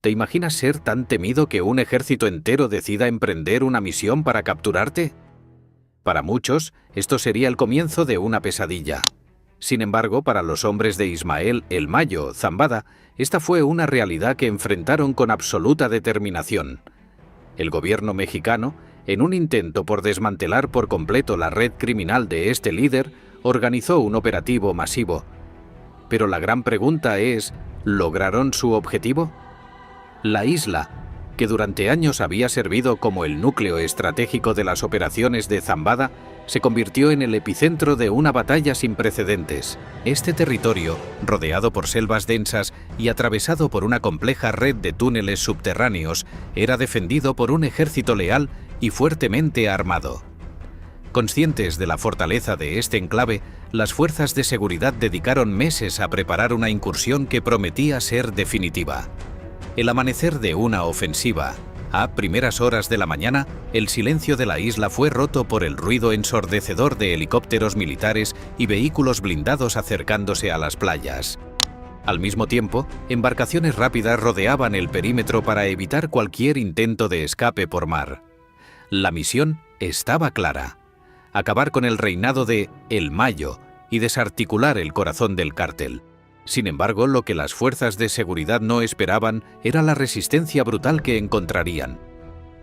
¿Te imaginas ser tan temido que un ejército entero decida emprender una misión para capturarte? Para muchos, esto sería el comienzo de una pesadilla. Sin embargo, para los hombres de Ismael el Mayo Zambada, esta fue una realidad que enfrentaron con absoluta determinación. El gobierno mexicano, en un intento por desmantelar por completo la red criminal de este líder, organizó un operativo masivo. Pero la gran pregunta es, ¿lograron su objetivo? La isla, que durante años había servido como el núcleo estratégico de las operaciones de Zambada, se convirtió en el epicentro de una batalla sin precedentes. Este territorio, rodeado por selvas densas y atravesado por una compleja red de túneles subterráneos, era defendido por un ejército leal y fuertemente armado. Conscientes de la fortaleza de este enclave, las fuerzas de seguridad dedicaron meses a preparar una incursión que prometía ser definitiva. El amanecer de una ofensiva. A primeras horas de la mañana, el silencio de la isla fue roto por el ruido ensordecedor de helicópteros militares y vehículos blindados acercándose a las playas. Al mismo tiempo, embarcaciones rápidas rodeaban el perímetro para evitar cualquier intento de escape por mar. La misión estaba clara: acabar con el reinado de El Mayo y desarticular el corazón del cártel. Sin embargo, lo que las fuerzas de seguridad no esperaban era la resistencia brutal que encontrarían.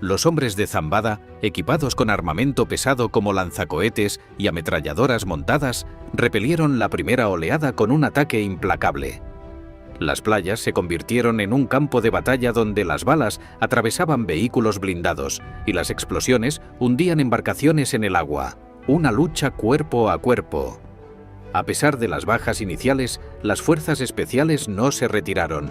Los hombres de Zambada, equipados con armamento pesado como lanzacohetes y ametralladoras montadas, repelieron la primera oleada con un ataque implacable. Las playas se convirtieron en un campo de batalla donde las balas atravesaban vehículos blindados y las explosiones hundían embarcaciones en el agua. Una lucha cuerpo a cuerpo. A pesar de las bajas iniciales, las fuerzas especiales no se retiraron.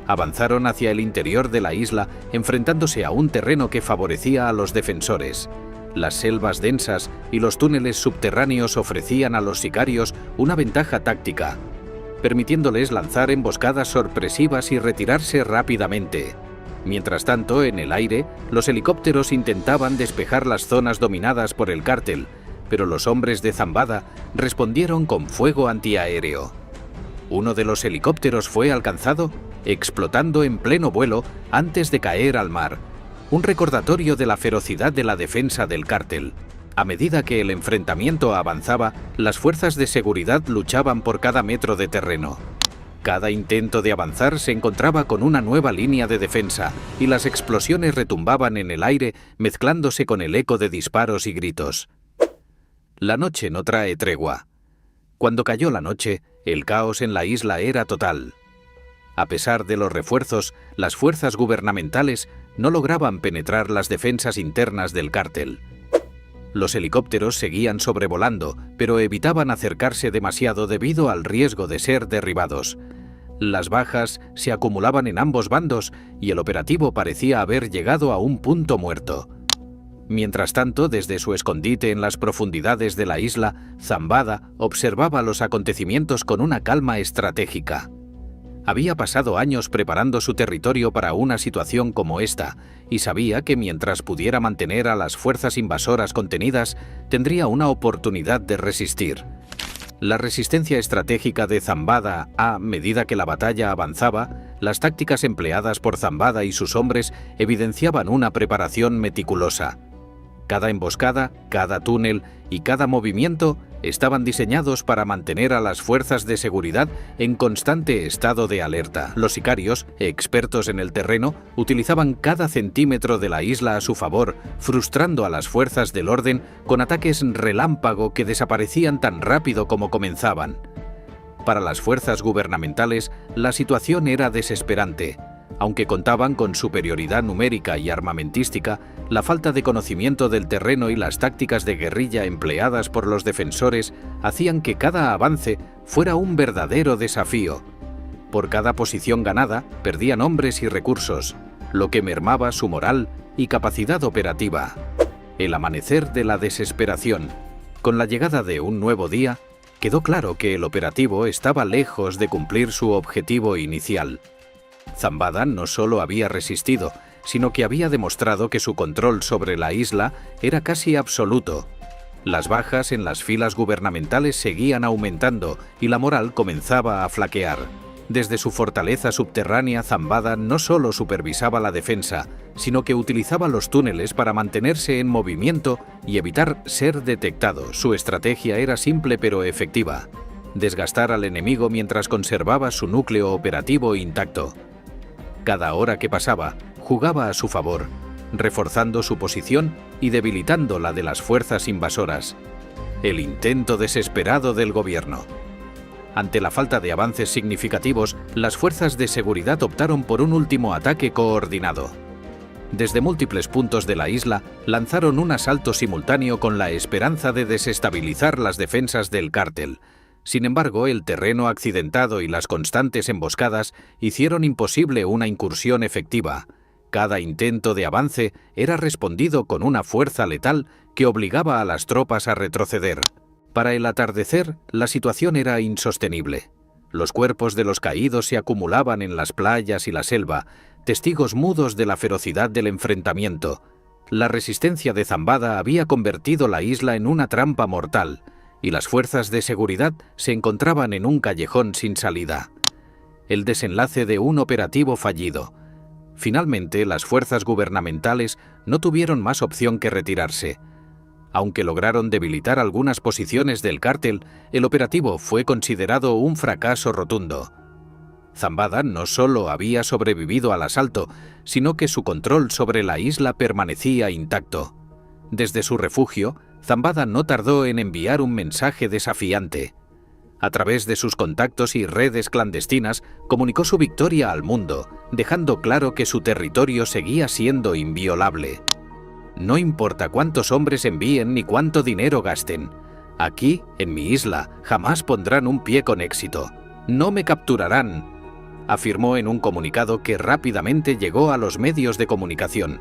Avanzaron hacia el interior de la isla, enfrentándose a un terreno que favorecía a los defensores. Las selvas densas y los túneles subterráneos ofrecían a los sicarios una ventaja táctica, permitiéndoles lanzar emboscadas sorpresivas y retirarse rápidamente. Mientras tanto, en el aire, los helicópteros intentaban despejar las zonas dominadas por el cártel, pero los hombres de Zambada respondieron con fuego antiaéreo. Uno de los helicópteros fue alcanzado, explotando en pleno vuelo antes de caer al mar, un recordatorio de la ferocidad de la defensa del cártel. A medida que el enfrentamiento avanzaba, las fuerzas de seguridad luchaban por cada metro de terreno. Cada intento de avanzar se encontraba con una nueva línea de defensa, y las explosiones retumbaban en el aire, mezclándose con el eco de disparos y gritos. La noche no trae tregua. Cuando cayó la noche, el caos en la isla era total. A pesar de los refuerzos, las fuerzas gubernamentales no lograban penetrar las defensas internas del cártel. Los helicópteros seguían sobrevolando, pero evitaban acercarse demasiado debido al riesgo de ser derribados. Las bajas se acumulaban en ambos bandos y el operativo parecía haber llegado a un punto muerto. Mientras tanto, desde su escondite en las profundidades de la isla, Zambada observaba los acontecimientos con una calma estratégica. Había pasado años preparando su territorio para una situación como esta, y sabía que mientras pudiera mantener a las fuerzas invasoras contenidas, tendría una oportunidad de resistir. La resistencia estratégica de Zambada, a medida que la batalla avanzaba, las tácticas empleadas por Zambada y sus hombres evidenciaban una preparación meticulosa. Cada emboscada, cada túnel y cada movimiento estaban diseñados para mantener a las fuerzas de seguridad en constante estado de alerta. Los sicarios, expertos en el terreno, utilizaban cada centímetro de la isla a su favor, frustrando a las fuerzas del orden con ataques relámpago que desaparecían tan rápido como comenzaban. Para las fuerzas gubernamentales, la situación era desesperante. Aunque contaban con superioridad numérica y armamentística, la falta de conocimiento del terreno y las tácticas de guerrilla empleadas por los defensores hacían que cada avance fuera un verdadero desafío. Por cada posición ganada, perdían hombres y recursos, lo que mermaba su moral y capacidad operativa. El amanecer de la desesperación. Con la llegada de un nuevo día, quedó claro que el operativo estaba lejos de cumplir su objetivo inicial. Zambada no solo había resistido, sino que había demostrado que su control sobre la isla era casi absoluto. Las bajas en las filas gubernamentales seguían aumentando y la moral comenzaba a flaquear. Desde su fortaleza subterránea, Zambada no solo supervisaba la defensa, sino que utilizaba los túneles para mantenerse en movimiento y evitar ser detectado. Su estrategia era simple pero efectiva: desgastar al enemigo mientras conservaba su núcleo operativo intacto. Cada hora que pasaba, jugaba a su favor, reforzando su posición y debilitando la de las fuerzas invasoras. El intento desesperado del gobierno. Ante la falta de avances significativos, las fuerzas de seguridad optaron por un último ataque coordinado. Desde múltiples puntos de la isla, lanzaron un asalto simultáneo con la esperanza de desestabilizar las defensas del cártel. Sin embargo, el terreno accidentado y las constantes emboscadas hicieron imposible una incursión efectiva. Cada intento de avance era respondido con una fuerza letal que obligaba a las tropas a retroceder. Para el atardecer, la situación era insostenible. Los cuerpos de los caídos se acumulaban en las playas y la selva, testigos mudos de la ferocidad del enfrentamiento. La resistencia de Zambada había convertido la isla en una trampa mortal, y las fuerzas de seguridad se encontraban en un callejón sin salida. El desenlace de un operativo fallido. Finalmente, las fuerzas gubernamentales no tuvieron más opción que retirarse. Aunque lograron debilitar algunas posiciones del cártel, el operativo fue considerado un fracaso rotundo. Zambada no solo había sobrevivido al asalto, sino que su control sobre la isla permanecía intacto. Desde su refugio, Zambada no tardó en enviar un mensaje desafiante. A través de sus contactos y redes clandestinas, comunicó su victoria al mundo, dejando claro que su territorio seguía siendo inviolable. No importa cuántos hombres envíen ni cuánto dinero gasten. Aquí, en mi isla, jamás pondrán un pie con éxito. No me capturarán, afirmó en un comunicado que rápidamente llegó a los medios de comunicación.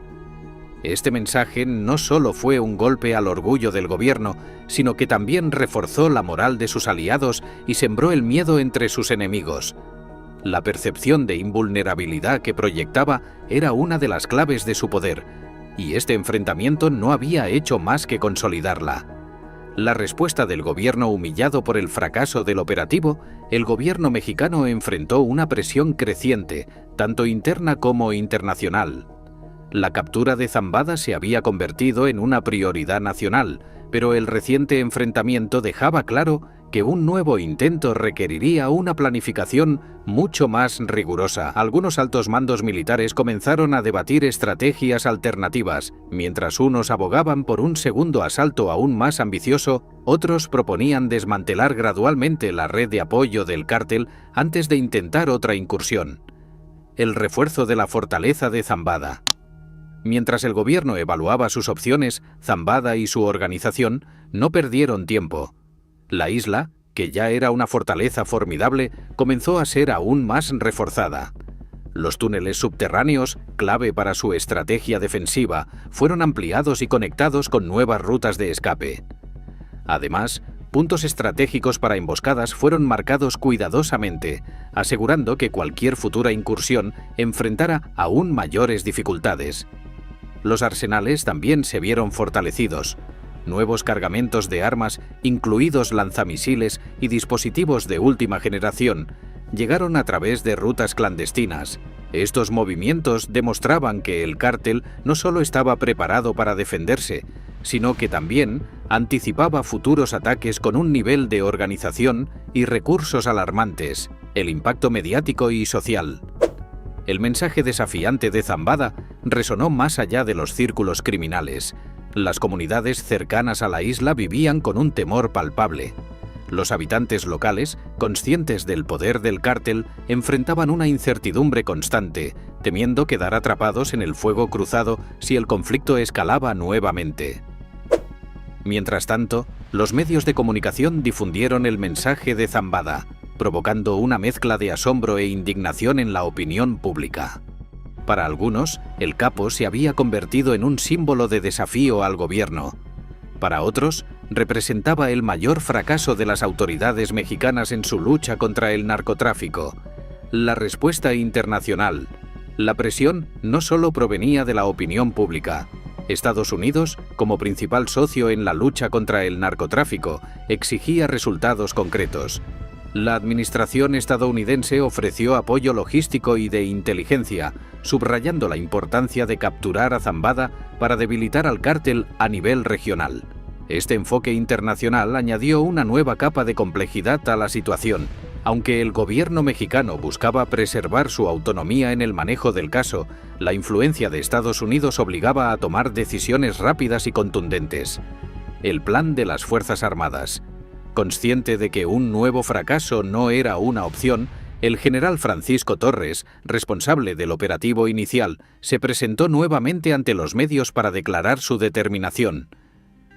Este mensaje no solo fue un golpe al orgullo del gobierno, sino que también reforzó la moral de sus aliados y sembró el miedo entre sus enemigos. La percepción de invulnerabilidad que proyectaba era una de las claves de su poder, y este enfrentamiento no había hecho más que consolidarla. La respuesta del gobierno humillado por el fracaso del operativo, el gobierno mexicano enfrentó una presión creciente, tanto interna como internacional. La captura de Zambada se había convertido en una prioridad nacional, pero el reciente enfrentamiento dejaba claro que un nuevo intento requeriría una planificación mucho más rigurosa. Algunos altos mandos militares comenzaron a debatir estrategias alternativas. Mientras unos abogaban por un segundo asalto aún más ambicioso, otros proponían desmantelar gradualmente la red de apoyo del cártel antes de intentar otra incursión. El refuerzo de la fortaleza de Zambada. Mientras el gobierno evaluaba sus opciones, Zambada y su organización no perdieron tiempo. La isla, que ya era una fortaleza formidable, comenzó a ser aún más reforzada. Los túneles subterráneos, clave para su estrategia defensiva, fueron ampliados y conectados con nuevas rutas de escape. Además, puntos estratégicos para emboscadas fueron marcados cuidadosamente, asegurando que cualquier futura incursión enfrentara aún mayores dificultades. Los arsenales también se vieron fortalecidos. Nuevos cargamentos de armas, incluidos lanzamisiles y dispositivos de última generación, llegaron a través de rutas clandestinas. Estos movimientos demostraban que el cártel no solo estaba preparado para defenderse, sino que también anticipaba futuros ataques con un nivel de organización y recursos alarmantes, el impacto mediático y social. El mensaje desafiante de Zambada resonó más allá de los círculos criminales. Las comunidades cercanas a la isla vivían con un temor palpable. Los habitantes locales, conscientes del poder del cártel, enfrentaban una incertidumbre constante, temiendo quedar atrapados en el fuego cruzado si el conflicto escalaba nuevamente. Mientras tanto, los medios de comunicación difundieron el mensaje de Zambada, provocando una mezcla de asombro e indignación en la opinión pública. Para algunos, el capo se había convertido en un símbolo de desafío al gobierno. Para otros, representaba el mayor fracaso de las autoridades mexicanas en su lucha contra el narcotráfico. La respuesta internacional. La presión no solo provenía de la opinión pública. Estados Unidos, como principal socio en la lucha contra el narcotráfico, exigía resultados concretos. La administración estadounidense ofreció apoyo logístico y de inteligencia, subrayando la importancia de capturar a Zambada para debilitar al cártel a nivel regional. Este enfoque internacional añadió una nueva capa de complejidad a la situación. Aunque el gobierno mexicano buscaba preservar su autonomía en el manejo del caso, la influencia de Estados Unidos obligaba a tomar decisiones rápidas y contundentes. El plan de las Fuerzas Armadas. Consciente de que un nuevo fracaso no era una opción, el general Francisco Torres, responsable del operativo inicial, se presentó nuevamente ante los medios para declarar su determinación.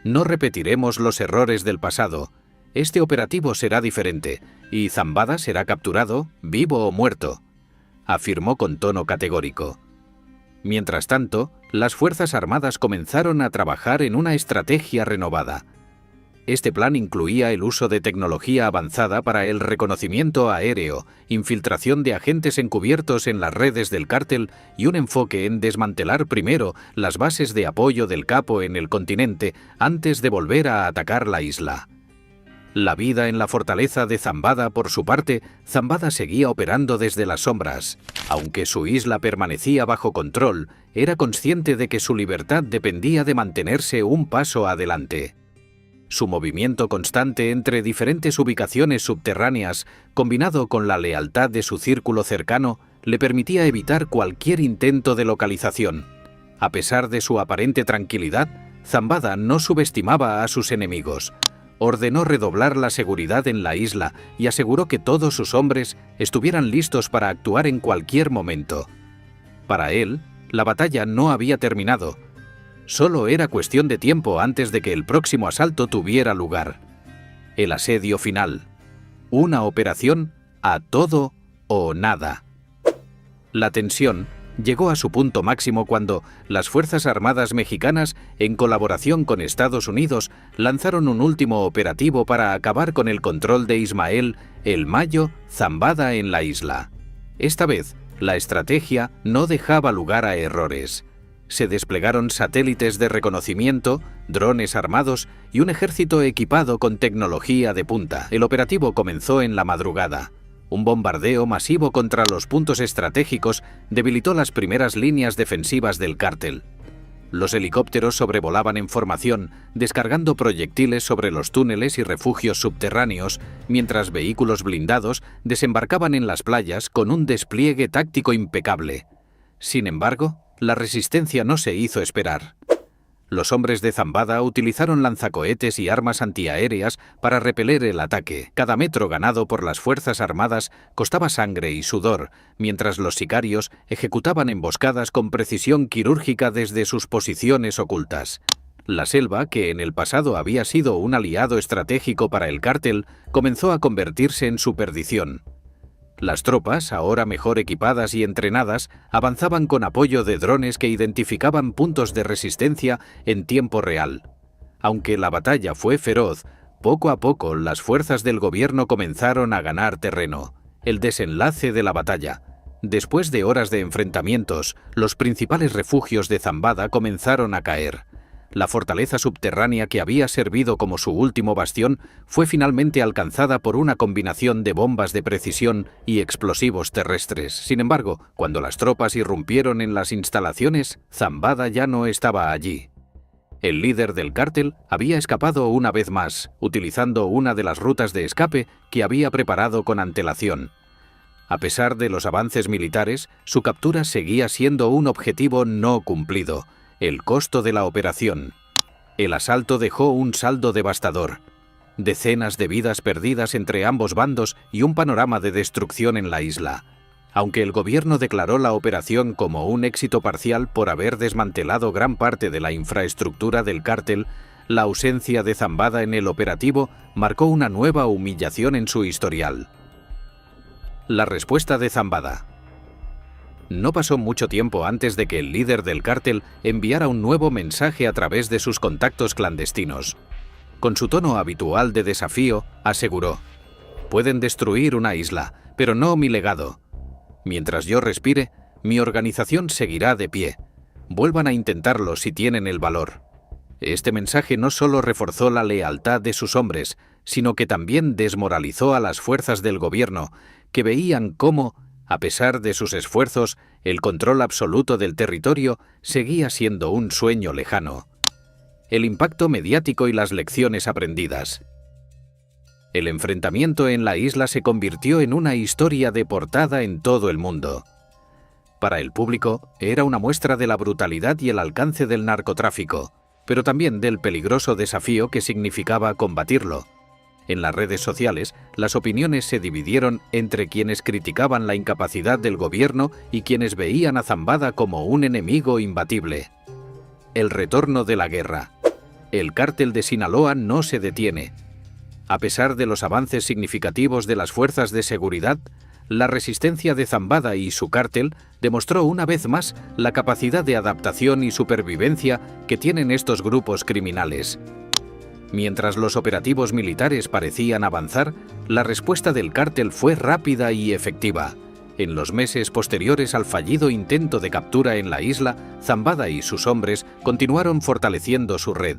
No repetiremos los errores del pasado. Este operativo será diferente, y Zambada será capturado, vivo o muerto, afirmó con tono categórico. Mientras tanto, las Fuerzas Armadas comenzaron a trabajar en una estrategia renovada. Este plan incluía el uso de tecnología avanzada para el reconocimiento aéreo, infiltración de agentes encubiertos en las redes del cártel y un enfoque en desmantelar primero las bases de apoyo del capo en el continente antes de volver a atacar la isla. La vida en la fortaleza de Zambada, por su parte, Zambada seguía operando desde las sombras. Aunque su isla permanecía bajo control, era consciente de que su libertad dependía de mantenerse un paso adelante. Su movimiento constante entre diferentes ubicaciones subterráneas, combinado con la lealtad de su círculo cercano, le permitía evitar cualquier intento de localización. A pesar de su aparente tranquilidad, Zambada no subestimaba a sus enemigos. Ordenó redoblar la seguridad en la isla y aseguró que todos sus hombres estuvieran listos para actuar en cualquier momento. Para él, la batalla no había terminado. Solo era cuestión de tiempo antes de que el próximo asalto tuviera lugar. El asedio final. Una operación a todo o nada. La tensión llegó a su punto máximo cuando las Fuerzas Armadas mexicanas, en colaboración con Estados Unidos, lanzaron un último operativo para acabar con el control de Ismael el Mayo Zambada en la isla. Esta vez, la estrategia no dejaba lugar a errores. Se desplegaron satélites de reconocimiento, drones armados y un ejército equipado con tecnología de punta. El operativo comenzó en la madrugada. Un bombardeo masivo contra los puntos estratégicos debilitó las primeras líneas defensivas del cártel. Los helicópteros sobrevolaban en formación, descargando proyectiles sobre los túneles y refugios subterráneos, mientras vehículos blindados desembarcaban en las playas con un despliegue táctico impecable. Sin embargo, la resistencia no se hizo esperar. Los hombres de Zambada utilizaron lanzacohetes y armas antiaéreas para repeler el ataque. Cada metro ganado por las Fuerzas Armadas costaba sangre y sudor, mientras los sicarios ejecutaban emboscadas con precisión quirúrgica desde sus posiciones ocultas. La selva, que en el pasado había sido un aliado estratégico para el cártel, comenzó a convertirse en su perdición. Las tropas, ahora mejor equipadas y entrenadas, avanzaban con apoyo de drones que identificaban puntos de resistencia en tiempo real. Aunque la batalla fue feroz, poco a poco las fuerzas del gobierno comenzaron a ganar terreno. El desenlace de la batalla. Después de horas de enfrentamientos, los principales refugios de Zambada comenzaron a caer. La fortaleza subterránea que había servido como su último bastión fue finalmente alcanzada por una combinación de bombas de precisión y explosivos terrestres. Sin embargo, cuando las tropas irrumpieron en las instalaciones, Zambada ya no estaba allí. El líder del cártel había escapado una vez más, utilizando una de las rutas de escape que había preparado con antelación. A pesar de los avances militares, su captura seguía siendo un objetivo no cumplido. El costo de la operación. El asalto dejó un saldo devastador. Decenas de vidas perdidas entre ambos bandos y un panorama de destrucción en la isla. Aunque el gobierno declaró la operación como un éxito parcial por haber desmantelado gran parte de la infraestructura del cártel, la ausencia de Zambada en el operativo marcó una nueva humillación en su historial. La respuesta de Zambada. No pasó mucho tiempo antes de que el líder del cártel enviara un nuevo mensaje a través de sus contactos clandestinos. Con su tono habitual de desafío, aseguró: «Pueden destruir una isla, pero no mi legado. Mientras yo respire, mi organización seguirá de pie. Vuelvan a intentarlo si tienen el valor». Este mensaje no solo reforzó la lealtad de sus hombres, sino que también desmoralizó a las fuerzas del gobierno, que veían cómo, a pesar de sus esfuerzos, el control absoluto del territorio seguía siendo un sueño lejano. El impacto mediático y las lecciones aprendidas. El enfrentamiento en la isla se convirtió en una historia de portada en todo el mundo. Para el público, era una muestra de la brutalidad y el alcance del narcotráfico, pero también del peligroso desafío que significaba combatirlo. En las redes sociales, las opiniones se dividieron entre quienes criticaban la incapacidad del gobierno y quienes veían a Zambada como un enemigo imbatible. El retorno de la guerra. El cártel de Sinaloa no se detiene. A pesar de los avances significativos de las fuerzas de seguridad, la resistencia de Zambada y su cártel demostró una vez más la capacidad de adaptación y supervivencia que tienen estos grupos criminales. Mientras los operativos militares parecían avanzar, la respuesta del cártel fue rápida y efectiva. En los meses posteriores al fallido intento de captura en la isla, Zambada y sus hombres continuaron fortaleciendo su red.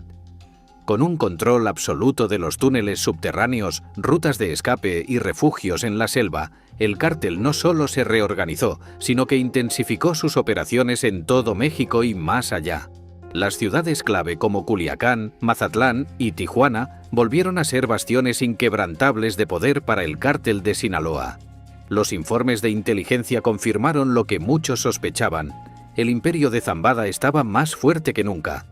Con un control absoluto de los túneles subterráneos, rutas de escape y refugios en la selva, el cártel no solo se reorganizó, sino que intensificó sus operaciones en todo México y más allá. Las ciudades clave como Culiacán, Mazatlán y Tijuana volvieron a ser bastiones inquebrantables de poder para el cártel de Sinaloa. Los informes de inteligencia confirmaron lo que muchos sospechaban. El imperio de Zambada estaba más fuerte que nunca.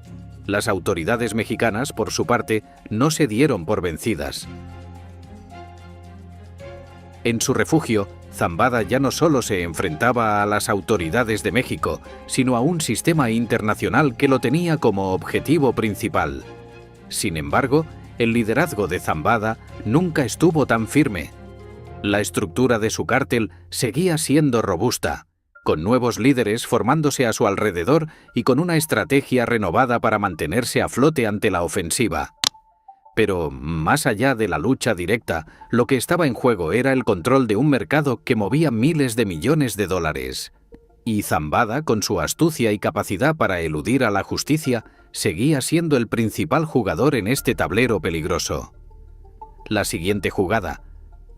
Las autoridades mexicanas, por su parte, no se dieron por vencidas. En su refugio, Zambada ya no solo se enfrentaba a las autoridades de México, sino a un sistema internacional que lo tenía como objetivo principal. Sin embargo, el liderazgo de Zambada nunca estuvo tan firme. La estructura de su cártel seguía siendo robusta, con nuevos líderes formándose a su alrededor y con una estrategia renovada para mantenerse a flote ante la ofensiva. Pero, más allá de la lucha directa, lo que estaba en juego era el control de un mercado que movía miles de millones de dólares. Y Zambada, con su astucia y capacidad para eludir a la justicia, seguía siendo el principal jugador en este tablero peligroso. La siguiente jugada.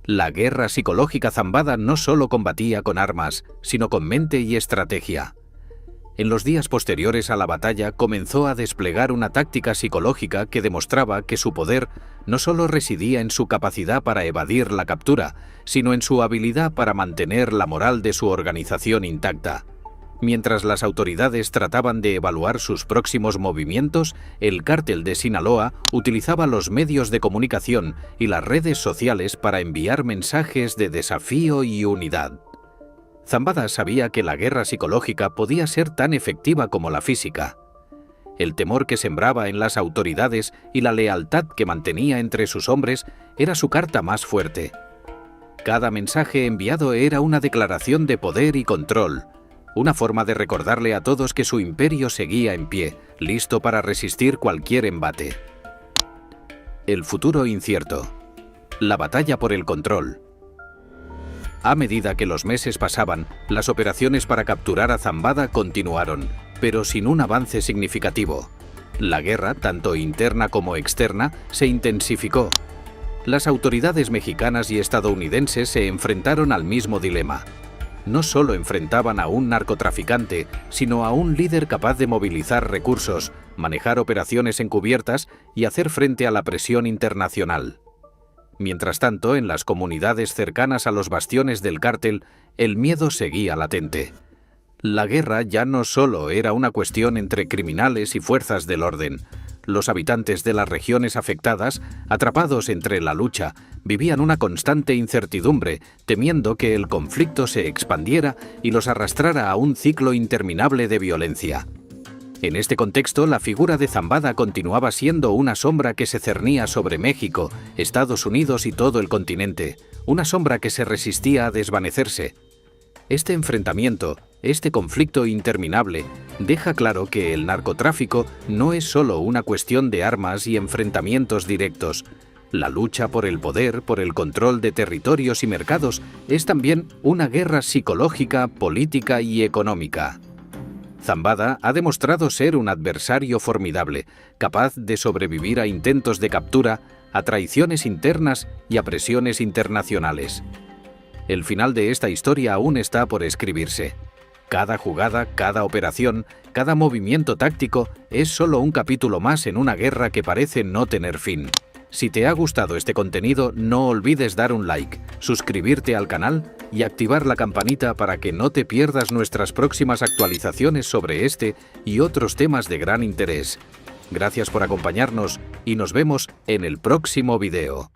La guerra psicológica. Zambada no solo combatía con armas, sino con mente y estrategia. En los días posteriores a la batalla comenzó a desplegar una táctica psicológica que demostraba que su poder no solo residía en su capacidad para evadir la captura, sino en su habilidad para mantener la moral de su organización intacta. Mientras las autoridades trataban de evaluar sus próximos movimientos, el cártel de Sinaloa utilizaba los medios de comunicación y las redes sociales para enviar mensajes de desafío y unidad. Zambada sabía que la guerra psicológica podía ser tan efectiva como la física. El temor que sembraba en las autoridades y la lealtad que mantenía entre sus hombres era su carta más fuerte. Cada mensaje enviado era una declaración de poder y control, una forma de recordarle a todos que su imperio seguía en pie, listo para resistir cualquier embate. El futuro incierto. La batalla por el control. A medida que los meses pasaban, las operaciones para capturar a Zambada continuaron, pero sin un avance significativo. La guerra, tanto interna como externa, se intensificó. Las autoridades mexicanas y estadounidenses se enfrentaron al mismo dilema. No solo enfrentaban a un narcotraficante, sino a un líder capaz de movilizar recursos, manejar operaciones encubiertas y hacer frente a la presión internacional. Mientras tanto, en las comunidades cercanas a los bastiones del cártel, el miedo seguía latente. La guerra ya no solo era una cuestión entre criminales y fuerzas del orden. Los habitantes de las regiones afectadas, atrapados entre la lucha, vivían una constante incertidumbre, temiendo que el conflicto se expandiera y los arrastrara a un ciclo interminable de violencia. En este contexto, la figura de Zambada continuaba siendo una sombra que se cernía sobre México, Estados Unidos y todo el continente, una sombra que se resistía a desvanecerse. Este enfrentamiento, este conflicto interminable, deja claro que el narcotráfico no es solo una cuestión de armas y enfrentamientos directos. La lucha por el poder, por el control de territorios y mercados, es también una guerra psicológica, política y económica. Zambada ha demostrado ser un adversario formidable, capaz de sobrevivir a intentos de captura, a traiciones internas y a presiones internacionales. El final de esta historia aún está por escribirse. Cada jugada, cada operación, cada movimiento táctico es solo un capítulo más en una guerra que parece no tener fin. Si te ha gustado este contenido, no olvides dar un like, suscribirte al canal y activar la campanita para que no te pierdas nuestras próximas actualizaciones sobre este y otros temas de gran interés. Gracias por acompañarnos y nos vemos en el próximo video.